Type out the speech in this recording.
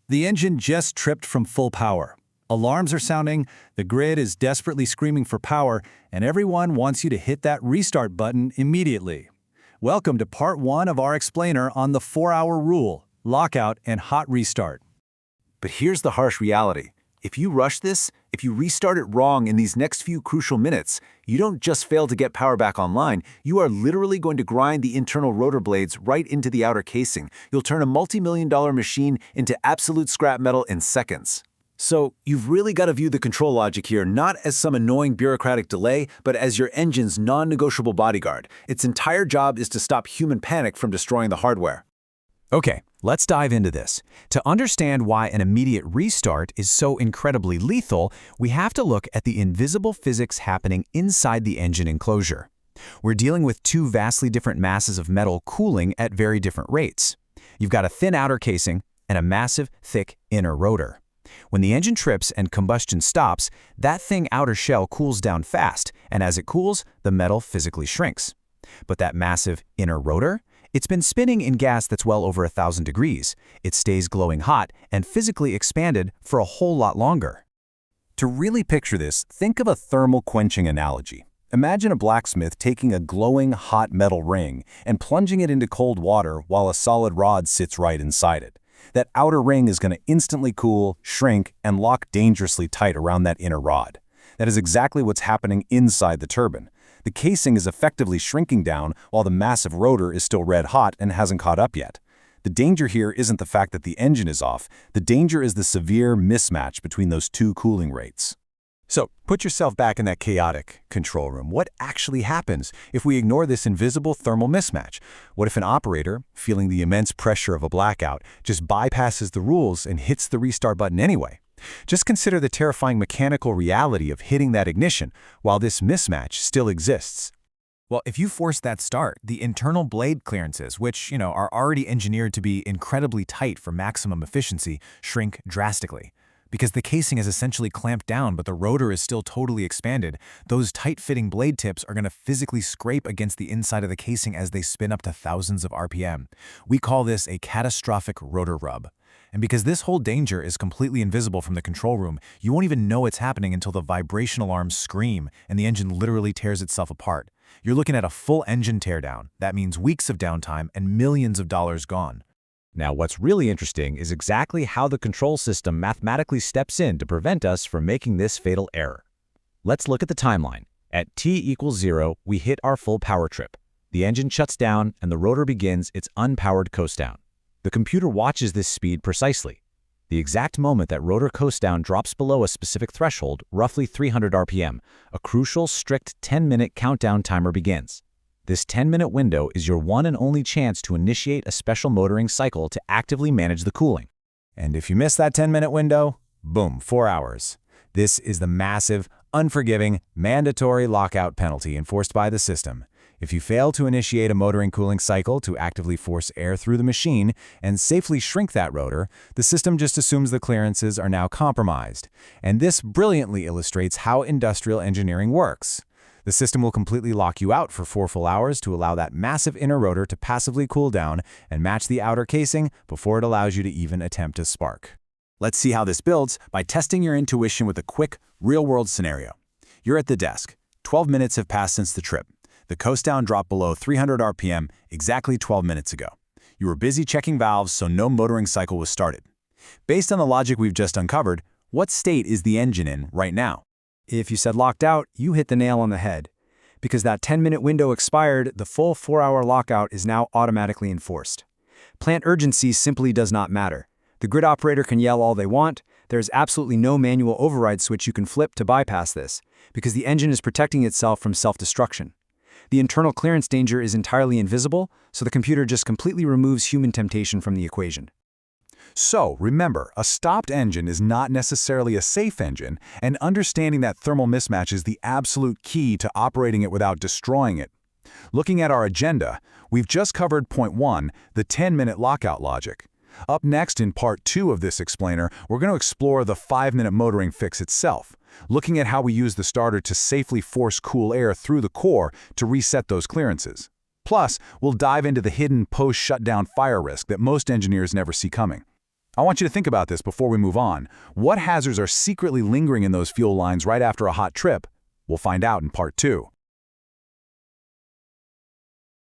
The engine just tripped from full power. Alarms are sounding, the grid is desperately screaming for power, and everyone wants you to hit that restart button immediately. Welcome to part 1 of our explainer on the 4-hour rule, lockout and hot restart. But here's the harsh reality. If you rush this, if you restart it wrong in these next few crucial minutes, you don't just fail to get power back online, you are literally going to grind the internal rotor blades right into the outer casing. You'll turn a multi-million-dollar machine into absolute scrap metal in seconds. So, you've really got to view the control logic here not as some annoying bureaucratic delay, but as your engine's non-negotiable bodyguard. Its entire job is to stop human panic from destroying the hardware. Okay, let's dive into this. To understand why an immediate restart is so incredibly lethal, we have to look at the invisible physics happening inside the engine enclosure. We're dealing with two vastly different masses of metal cooling at very different rates. You've got a thin outer casing and a massive, thick inner rotor. When the engine trips and combustion stops, that thin outer shell cools down fast, and as it cools, the metal physically shrinks. But that massive inner rotor? It's been spinning in gas that's well over 1,000 degrees. It stays glowing hot and physically expanded for a whole lot longer. To really picture this, think of a thermal quenching analogy. Imagine a blacksmith taking a glowing hot metal ring and plunging it into cold water while a solid rod sits right inside it. That outer ring is going to instantly cool, shrink, and lock dangerously tight around that inner rod. That is exactly what's happening inside the turbine. The casing is effectively shrinking down while the massive rotor is still red hot and hasn't caught up yet. The danger here isn't the fact that the engine is off. The danger is the severe mismatch between those two cooling rates. So, put yourself back in that chaotic control room. What actually happens if we ignore this invisible thermal mismatch? What if an operator, feeling the immense pressure of a blackout, just bypasses the rules and hits the restart button anyway? Just consider the terrifying mechanical reality of hitting that ignition while this mismatch still exists. Well, if you force that start, the internal blade clearances, which, are already engineered to be incredibly tight for maximum efficiency, shrink drastically. Because the casing is essentially clamped down, but the rotor is still totally expanded, those tight-fitting blade tips are going to physically scrape against the inside of the casing as they spin up to thousands of RPM. We call this a catastrophic rotor rub. And because this whole danger is completely invisible from the control room, you won't even know it's happening until the vibration alarms scream and the engine literally tears itself apart. You're looking at a full engine teardown. That means weeks of downtime and millions of dollars gone. Now, what's really interesting is exactly how the control system mathematically steps in to prevent us from making this fatal error. Let's look at the timeline. At t=0, we hit our full power trip. The engine shuts down and the rotor begins its unpowered coast down. The computer watches this speed precisely. The exact moment that rotor coast down drops below a specific threshold, roughly 300 RPM, a crucial, strict 10-minute countdown timer begins. This 10-minute window is your one and only chance to initiate a special motoring cycle to actively manage the cooling. And if you miss that 10-minute window, boom, 4 hours. This is the massive, unforgiving, mandatory lockout penalty enforced by the system. If you fail to initiate a motoring cooling cycle to actively force air through the machine and safely shrink that rotor, the system just assumes the clearances are now compromised. And this brilliantly illustrates how industrial engineering works. The system will completely lock you out for 4 full hours to allow that massive inner rotor to passively cool down and match the outer casing before it allows you to even attempt a spark. Let's see how this builds by testing your intuition with a quick, real-world scenario. You're at the desk. 12 minutes have passed since the trip. The coast down dropped below 300 RPM exactly 12 minutes ago. You were busy checking valves, so no motoring cycle was started. Based on the logic we've just uncovered, what state is the engine in right now? If you said locked out, you hit the nail on the head. Because that 10-minute window expired, the full 4-hour lockout is now automatically enforced. Plant urgency simply does not matter. The grid operator can yell all they want. There's absolutely no manual override switch you can flip to bypass this, because the engine is protecting itself from self-destruction. The internal clearance danger is entirely invisible, so the computer just completely removes human temptation from the equation. So, remember, a stopped engine is not necessarily a safe engine, and understanding that thermal mismatch is the absolute key to operating it without destroying it. Looking at our agenda, we've just covered point 1, the 10-minute lockout logic. Up next in part 2 of this explainer, we're going to explore the 5-minute motoring fix itself, looking at how we use the starter to safely force cool air through the core to reset those clearances. Plus, we'll dive into the hidden post-shutdown fire risk that most engineers never see coming. I want you to think about this before we move on. What hazards are secretly lingering in those fuel lines right after a hot trip? We'll find out in part 2.